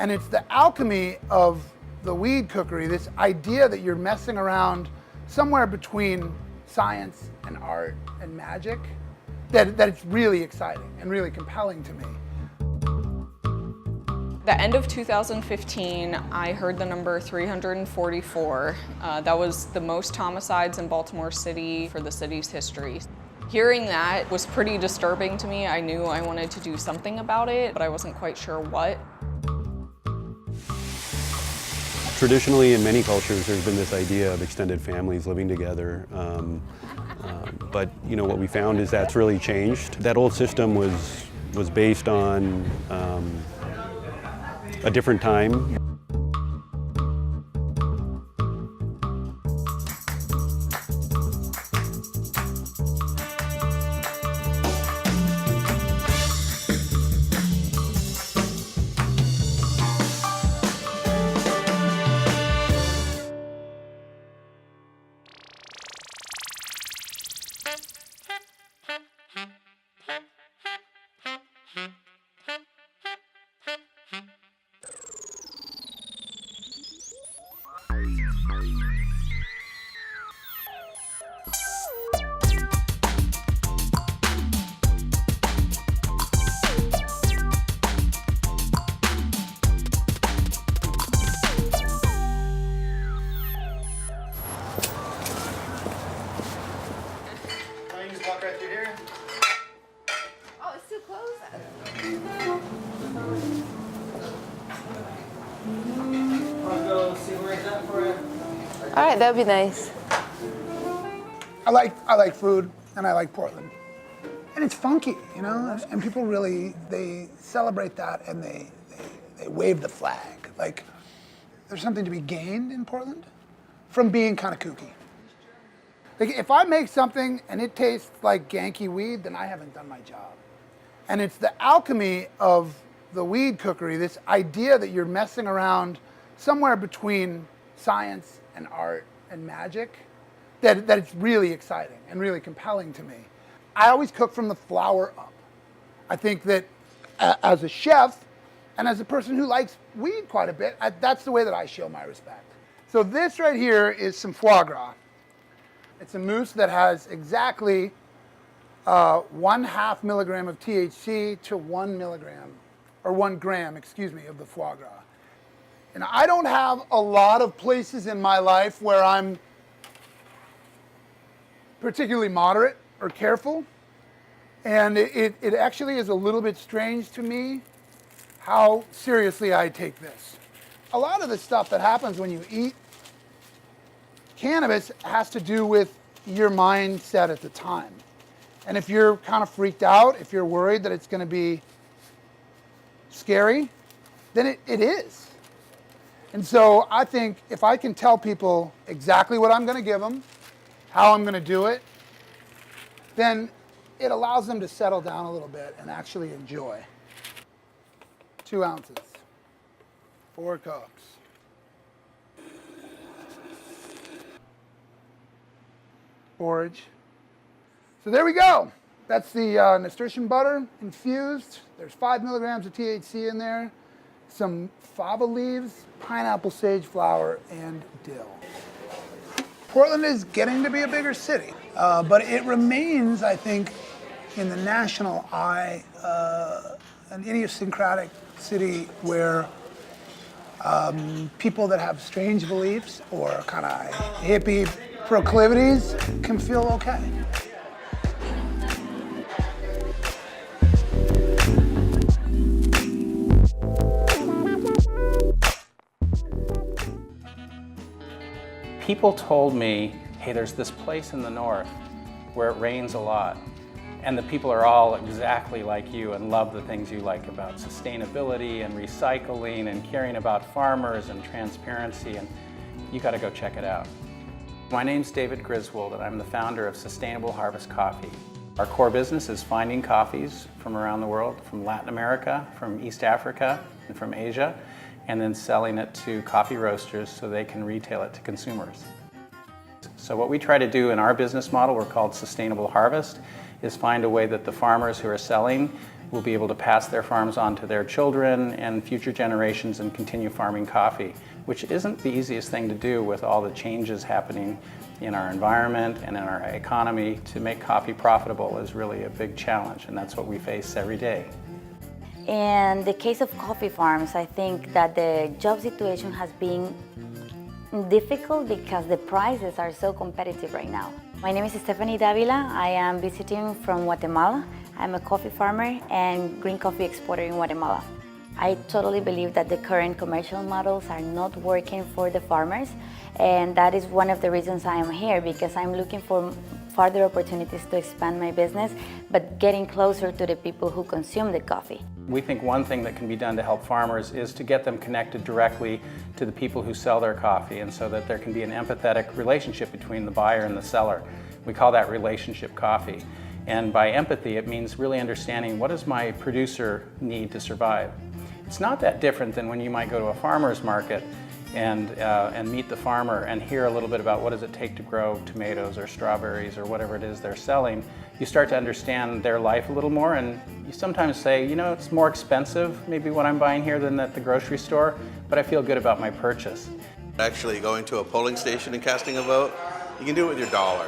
And it's the alchemy of the weed cookery, this idea that you're messing around somewhere between science and art and magic, that it's really exciting and really compelling to me. The end of 2015, I heard the number 344. That was the most homicides in Baltimore City for the city's history. Hearing that was pretty disturbing to me. I knew I wanted to do something about it, but I wasn't quite sure what. Traditionally, in many cultures, there's been this idea of extended families living together. But what we found is that's really changed. That old system was based on a different time. All right, that would be nice. I like food, and I like Portland. And it's funky, and people really, they celebrate that, and they wave the flag. Like, there's something to be gained in Portland from being kind of kooky. Like, if I make something and it tastes like ganky weed, then I haven't done my job. And it's the alchemy of the weed cookery, this idea that you're messing around somewhere between science and art and magic, that it's really exciting and really compelling to me. I always cook from the flower up. I think that as a chef and as a person who likes weed quite a bit, that's the way that I show my respect. So this right here is some foie gras. It's a mousse that has exactly 1/2 milligram of THC to 1 milligram, or 1 gram, of the foie gras. And I don't have a lot of places in my life where I'm particularly moderate or careful. And it actually is a little bit strange to me how seriously I take this. A lot of the stuff that happens when you eat cannabis has to do with your mindset at the time. And if you're kind of freaked out, if you're worried that it's going to be scary, then it is. And so I think if I can tell people exactly what I'm going to give them, how I'm going to do it, then it allows them to settle down a little bit and actually enjoy. 2 ounces, 4 cups. Borage. So there we go. That's the nasturtium butter infused. There's 5 milligrams of THC in there, some fava leaves, pineapple sage flower, and dill. Portland is getting to be a bigger city, but it remains, I think, in the national eye, an idiosyncratic city where people that have strange beliefs or kind of hippie proclivities can feel okay. People told me, hey, there's this place in the north where it rains a lot, and the people are all exactly like you and love the things you like about sustainability and recycling and caring about farmers and transparency, and you got to go check it out. My name's David Griswold, and I'm the founder of Sustainable Harvest Coffee. Our core business is finding coffees from around the world, from Latin America, from East Africa, and from Asia, and then selling it to coffee roasters so they can retail it to consumers. So what we try to do in our business model, we're called Sustainable Harvest, is find a way that the farmers who are selling will be able to pass their farms on to their children and future generations and continue farming coffee, which isn't the easiest thing to do with all the changes happening in our environment and in our economy. To make coffee profitable is really a big challenge, and that's what we face every day. In the case of coffee farms, I think that the job situation has been difficult because the prices are so competitive right now. My name is Stephanie Davila. I am visiting from Guatemala. I'm a coffee farmer and green coffee exporter in Guatemala. I totally believe that the current commercial models are not working for the farmers, and that is one of the reasons I am here, because I'm looking for further opportunities to expand my business, but getting closer to the people who consume the coffee. We think one thing that can be done to help farmers is to get them connected directly to the people who sell their coffee, and so that there can be an empathetic relationship between the buyer and the seller. We call that relationship coffee. And by empathy, it means really understanding, what does my producer need to survive? It's not that different than when you might go to a farmer's market and meet the farmer and hear a little bit about what does it take to grow tomatoes or strawberries or whatever it is they're selling. You start to understand their life a little more, and you sometimes say, you know, it's more expensive maybe what I'm buying here than at the grocery store, but I feel good about my purchase. Actually going to a polling station and casting a vote, you can do it with your dollar.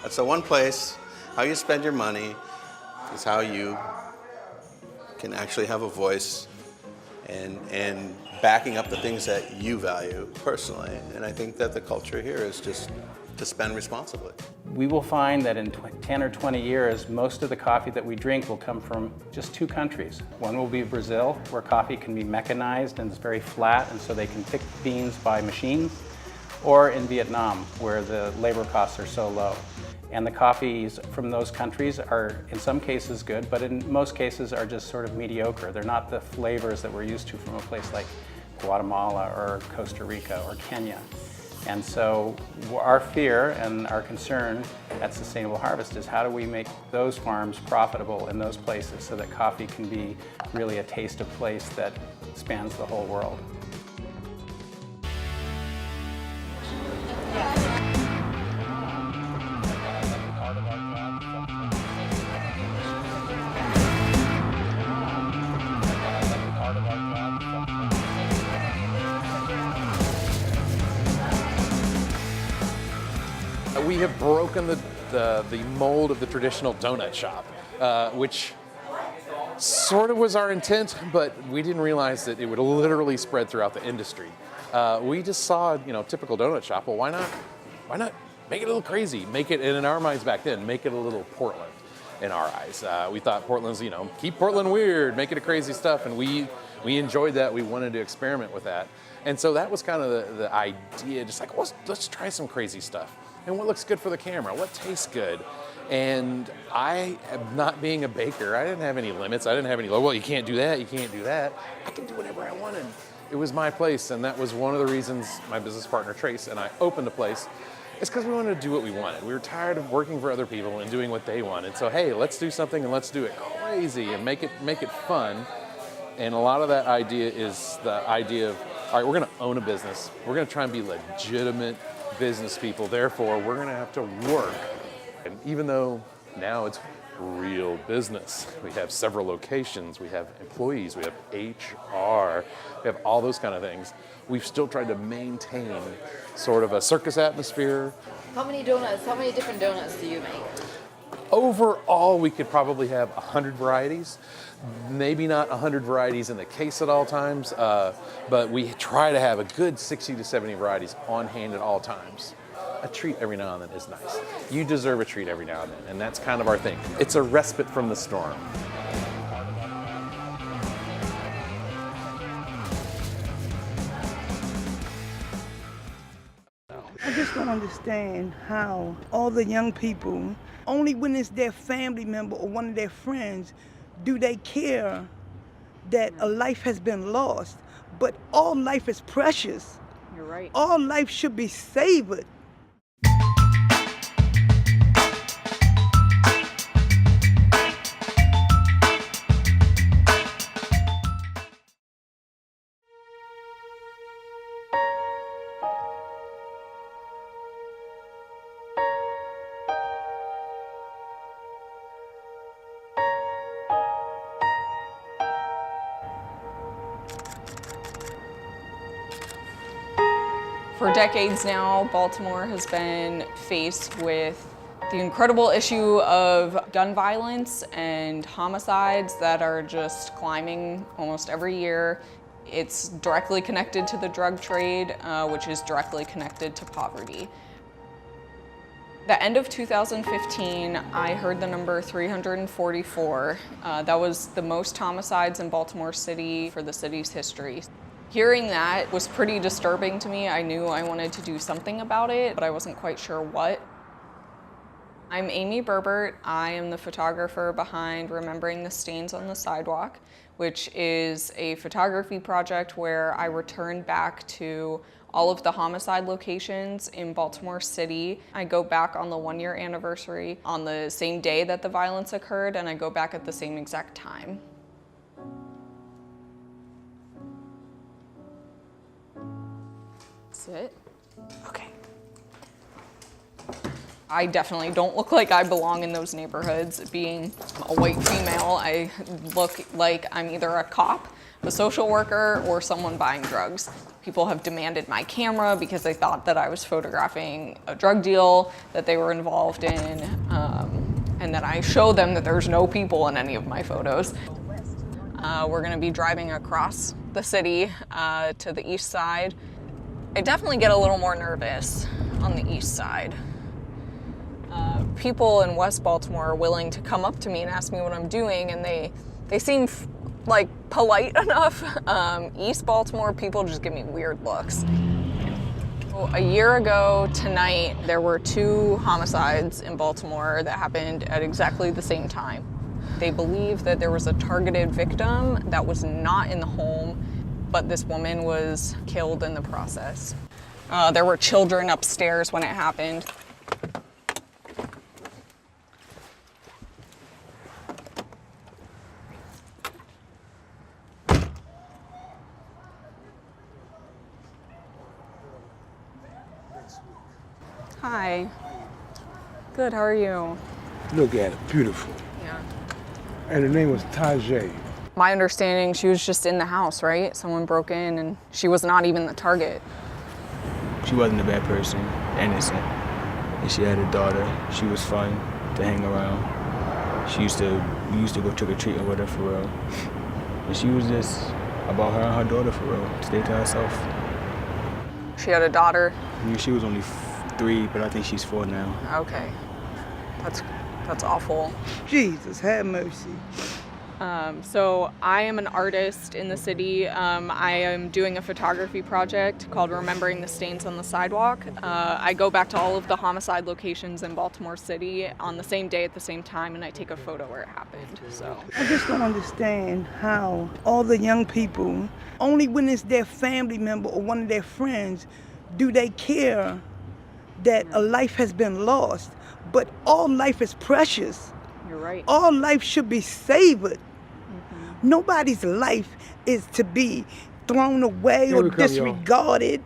That's the one place. How you spend your money is how you can actually have a voice and backing up the things that you value personally. And I think that the culture here is just to spend responsibly. We will find that in 10 or 20 years, most of the coffee that we drink will come from just two countries. One will be Brazil, where coffee can be mechanized and is very flat, and so they can pick beans by machines, or in Vietnam, where the labor costs are so low. And the coffees from those countries are in some cases good, but in most cases are just sort of mediocre. They're not the flavors that we're used to from a place like Guatemala or Costa Rica or Kenya. And so our fear and our concern at Sustainable Harvest is, how do we make those farms profitable in those places so that coffee can be really a taste of place that spans the whole world. We have broken the mold of the traditional donut shop, which sort of was our intent, but we didn't realize that it would literally spread throughout the industry. We just saw, typical donut shop. Well, why not make it a little crazy? Make it, and in our minds back then, make it a little Portland in our eyes. We thought Portland's, keep Portland weird, make it a crazy stuff, and we enjoyed that. We wanted to experiment with that. And so that was kind of the idea, just like, let's try some crazy stuff. And what looks good for the camera? What tastes good? And I, not being a baker, I didn't have any limits. I didn't have any, well, you can't do that, you can't do that. I can do whatever I wanted. It was my place, and that was one of the reasons my business partner, Trace, and I opened a place. It's because we wanted to do what we wanted. We were tired of working for other people and doing what they wanted. So, hey, let's do something and let's do it crazy and make it fun. And a lot of that idea is the idea of, all right, we're gonna own a business. We're gonna try and be legitimate business people, therefore we're going to have to work. And even though now it's real business, we have several locations, we have employees, we have HR, we have all those kind of things, we've still tried to maintain sort of a circus atmosphere. How many different donuts do you make? Overall, we could probably have 100 varieties. Maybe not 100 varieties in the case at all times, but we try to have a good 60 to 70 varieties on hand at all times. A treat every now and then is nice. You deserve a treat every now and then, and that's kind of our thing. It's a respite from the storm. I just don't understand how all the young people, only when it's their family member or one of their friends, do they care that a life has been lost. But all life is precious. You're right. All life should be savored. decades now, Baltimore has been faced with the incredible issue of gun violence and homicides that are just climbing almost every year. It's directly connected to the drug trade, which is directly connected to poverty. The end of 2015, I heard the number 344. That was the most homicides in Baltimore City for the city's history. Hearing that was pretty disturbing to me. I knew I wanted to do something about it, but I wasn't quite sure what. I'm Amy Berbert. I am the photographer behind Remembering the Stains on the Sidewalk, which is a photography project where I returned back to all of the homicide locations in Baltimore City. I go back on the 1-year anniversary on the same day that the violence occurred, and I go back at the same exact time. Sit. Okay. I definitely don't look like I belong in those neighborhoods. Being a white female, I look like I'm either a cop, a social worker, or someone buying drugs. People have demanded my camera because they thought that I was photographing a drug deal that they were involved in, and then I show them that there's no people in any of my photos. We're gonna be driving across the city to the east side. I definitely get a little more nervous on the east side. People in West Baltimore are willing to come up to me and ask me what I'm doing, and they seem like polite enough. East Baltimore, people just give me weird looks. So a year ago tonight, there were 2 homicides in Baltimore that happened at exactly the same time. They believe that there was a targeted victim that was not in the home, but this woman was killed in the process. There were children upstairs when it happened. Hi. Good, how are you? Look at it, beautiful. Yeah. And her name was Tajay. My understanding, she was just in the house, right? Someone broke in and she was not even the target. She wasn't a bad person, innocent. And she had a daughter. She was fun to hang around. We used to go trick-or-treating with her for real. And she was just about her and her daughter for real, stay to herself. She had a daughter? I mean, she was only 3, but I think she's 4 now. Okay. That's awful. Jesus, have mercy. So I am an artist in the city. I am doing a photography project called Remembering the Stains on the Sidewalk. I go back to all of the homicide locations in Baltimore City on the same day at the same time, and I take a photo where it happened. So I just don't understand how all the young people, only when it's their family member or one of their friends, do they care that a life has been lost. But all life is precious. You're right. All life should be savored. Mm-hmm. Nobody's life is to be thrown away or disregarded.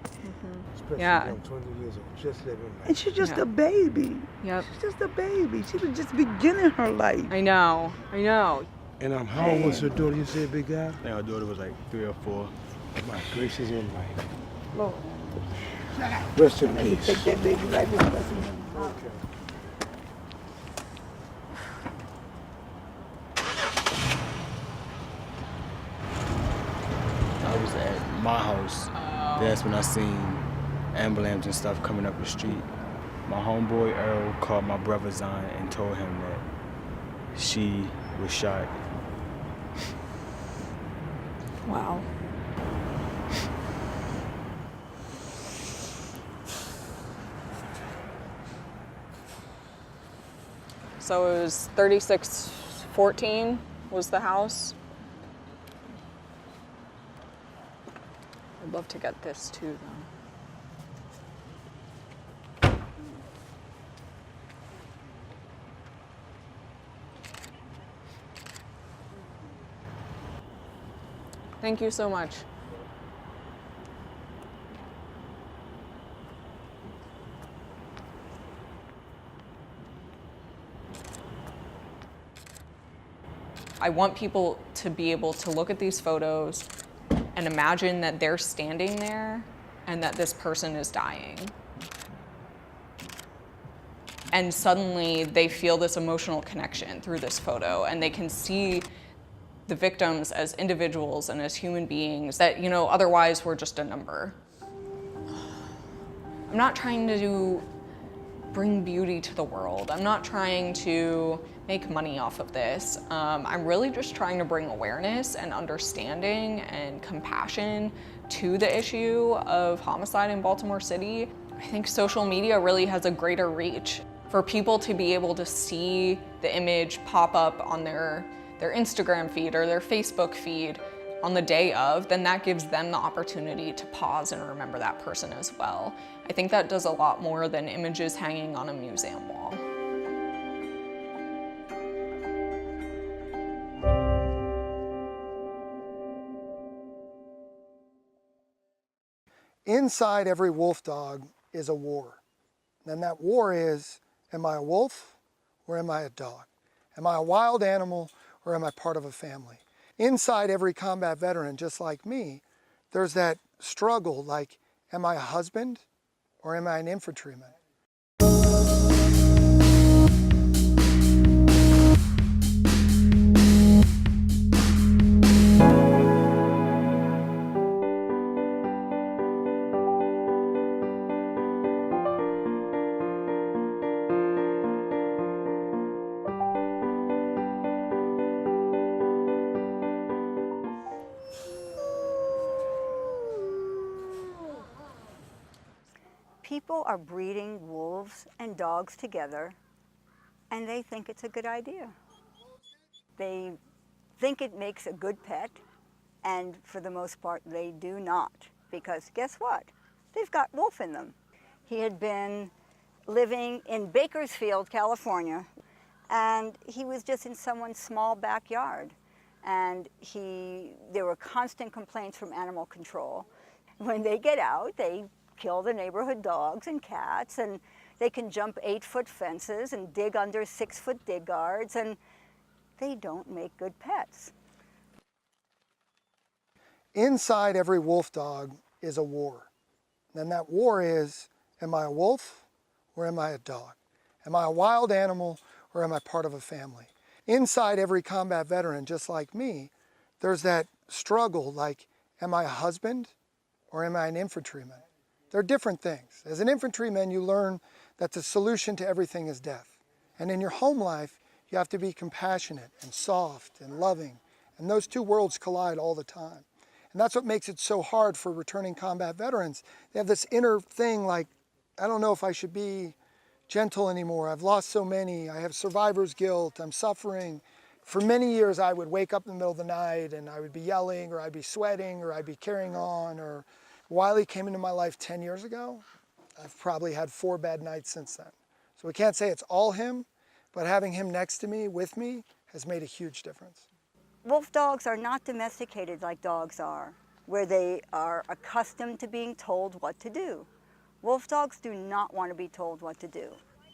Especially Yeah. 20 years old, just living life. And she's just a baby. Yep. She's just a baby. She was just beginning her life. I know. And how old was her daughter, you said, big guy? I think her daughter was like 3 or 4. My gracious in life. Lord. Rest in peace. Take that baby right with us. Okay. I was at my house. That's when I seen ambulance and stuff coming up the street. My homeboy Earl called my brother Zion and told him that she was shot. Wow. So it was 3614 was the house. I'd love to get this too, though. Thank you so much. I want people to be able to look at these photos and imagine that they're standing there and that this person is dying. And suddenly they feel this emotional connection through this photo, and they can see the victims as individuals and as human beings that, you know, otherwise were just a number. I'm not trying to bring beauty to the world. I'm not trying to make money off of this. I'm really just trying to bring awareness and understanding and compassion to the issue of homicide in Baltimore City. I think social media really has a greater reach. For people to be able to see the image pop up on their Instagram feed or their Facebook feed on the day of, then that gives them the opportunity to pause and remember that person as well. I think that does a lot more than images hanging on a museum wall. Inside every wolf dog is a war. And that war is, am I a wolf or am I a dog? Am I a wild animal or am I part of a family? Inside every combat veteran, just like me, there's that struggle like, am I a husband or am I an infantryman? People are breeding wolves and dogs together, and they think it's a good idea. They think it makes a good pet, and for the most part, they do not. Because guess what? They've got wolf in them. He had been living in Bakersfield, California, and he was just in someone's small backyard. And there were constant complaints from animal control. When they get out, they kill the neighborhood dogs and cats, and they can jump 8-foot fences and dig under 6-foot dig guards, and they don't make good pets. Inside every wolf dog is a war. And that war is, am I a wolf or am I a dog? Am I a wild animal or am I part of a family? Inside every combat veteran, just like me, there's that struggle like, am I a husband or am I an infantryman? They're different things. As an infantryman, you learn that the solution to everything is death. And in your home life, you have to be compassionate and soft and loving. And those two worlds collide all the time. And that's what makes it so hard for returning combat veterans. They have this inner thing like, I don't know if I should be gentle anymore. I've lost so many. I have survivor's guilt. I'm suffering. For many years, I would wake up in the middle of the night and I would be yelling, or I'd be sweating, or I'd be carrying on. Or Wiley came into my life 10 years ago. I've probably had 4 bad nights since then. So we can't say it's all him, but having him next to me, with me, has made a huge difference. Wolf dogs are not domesticated like dogs are, where they are accustomed to being told what to do. Wolf dogs do not want to be told what to do.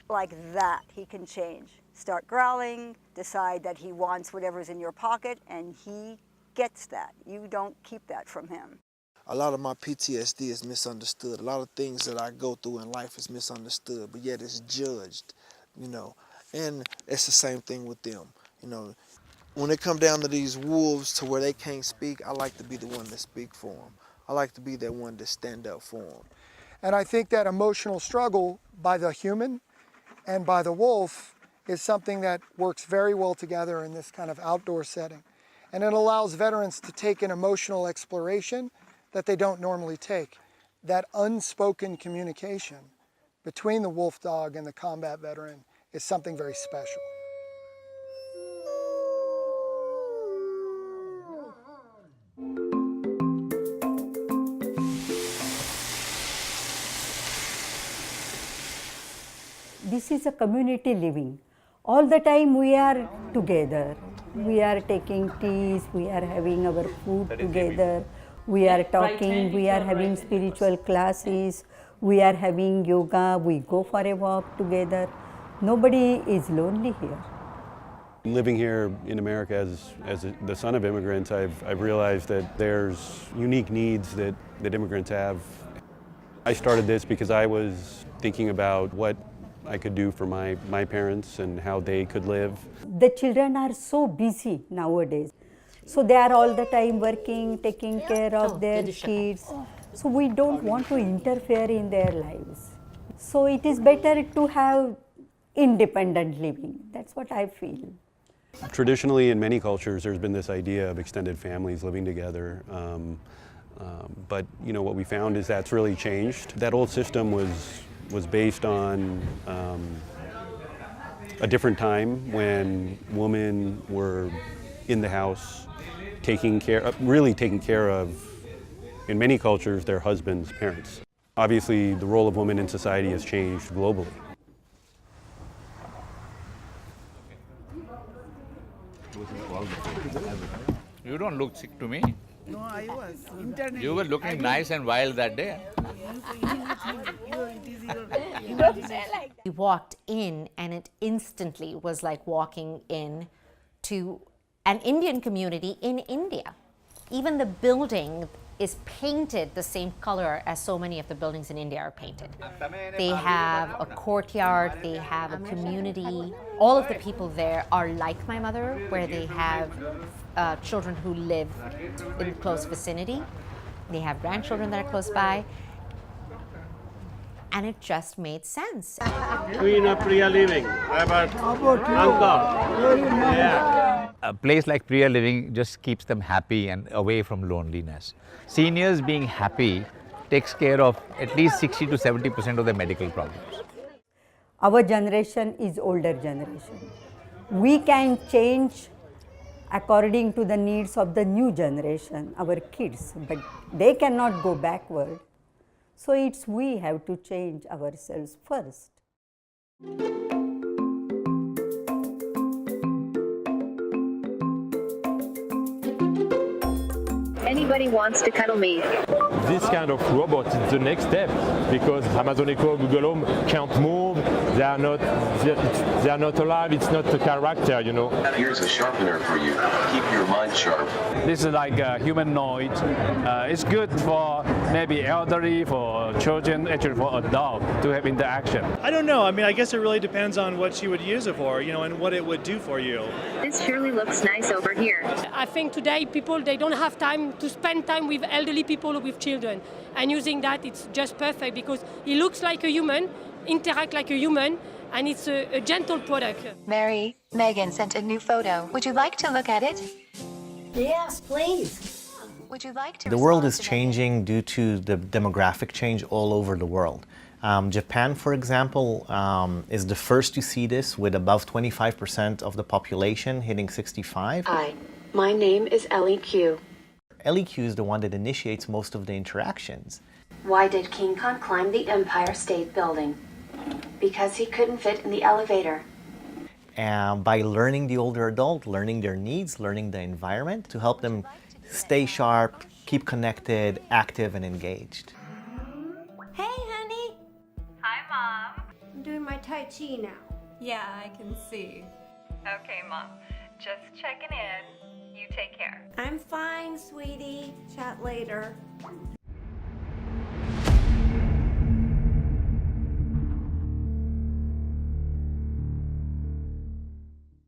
Like that, he can change. Start growling, decide that he wants whatever's in your pocket, and he gets that. You don't keep that from him. A lot of my PTSD is misunderstood. A lot of things that I go through in life is misunderstood, but yet it's judged, you know. And it's the same thing with them, you know. When it comes down to these wolves to where they can't speak, I like to be the one to speak for them. I like to be that one to stand up for them. And I think that emotional struggle by the human and by the wolf is something that works very well together in this kind of outdoor setting. And it allows veterans to take an emotional exploration that they don't normally take. That unspoken communication between the wolf dog and the combat veteran is something very special. This is a community living. All the time we are together. We are taking teas, we are having our food together, we are talking, we are having spiritual classes, we are having yoga, we go for a walk together. Nobody is lonely here. Living here in America as the son of immigrants, I've realized that there's unique needs that immigrants have. I started this because I was thinking about what I could do for my parents and how they could live. The children are so busy nowadays. So they are all the time working, taking care of their kids. So we don't want to interfere in their lives. So it is better to have independent living. That's what I feel. Traditionally, in many cultures, there's been this idea of extended families living together. But what we found is that's really changed. That old system was based on a different time when women were in the house, really taking care of, in many cultures, their husbands' parents. Obviously, the role of women in society has changed globally. You don't look sick to me. No, I was. You were looking nice and wild that day. We walked in and it instantly was like walking in to an Indian community in India. Even the building is painted the same color as so many of the buildings in India are painted. They have a courtyard, they have a community. All of the people there are like my mother, where they have children who live in close vicinity. They have grandchildren that are close by. And it just made sense. Queen of Priya Living. Yeah. A place like Priya Living just keeps them happy and away from loneliness. Seniors being happy takes care of at least 60 to 70% of their medical problems. Our generation is older generation. We can change according to the needs of the new generation, our kids, but they cannot go backward. So it's we have to change ourselves first. Anybody wants to cuddle me. This kind of robot is the next step because Amazon Echo, Google Home can't move. They are not alive. It's not a character, Here's a sharpener for you. Keep your mind sharp. This is like a humanoid. It's good for maybe elderly, for children, actually for adults to have interaction. I don't know. I mean, I guess it really depends on what you would use it for, and what it would do for you. This surely looks nice over here. I think today people, they don't have time to spend time with elderly people or with children. And using that, it's just perfect because it looks like a human, interact like a human, and it's a gentle product. Mary, Megan sent a new photo. Would you like to look at it? Yes, please. Would you like to? The world is changing due to the demographic change all over the world. Japan, for example, is the first to see this with above 25% of the population hitting 65. Hi, my name is Ellie Q. Ellie Q is the one that initiates most of the interactions. Why did King Kong climb the Empire State Building? Because he couldn't fit in the elevator. And by learning the older adult, learning their needs, learning the environment to help them stay sharp, keep connected, active, and engaged. Hey, honey. Hi, Mom. I'm doing my Tai Chi now. Yeah, I can see. Okay, Mom. Just checking in. You take care. I'm fine, sweetie. Chat later.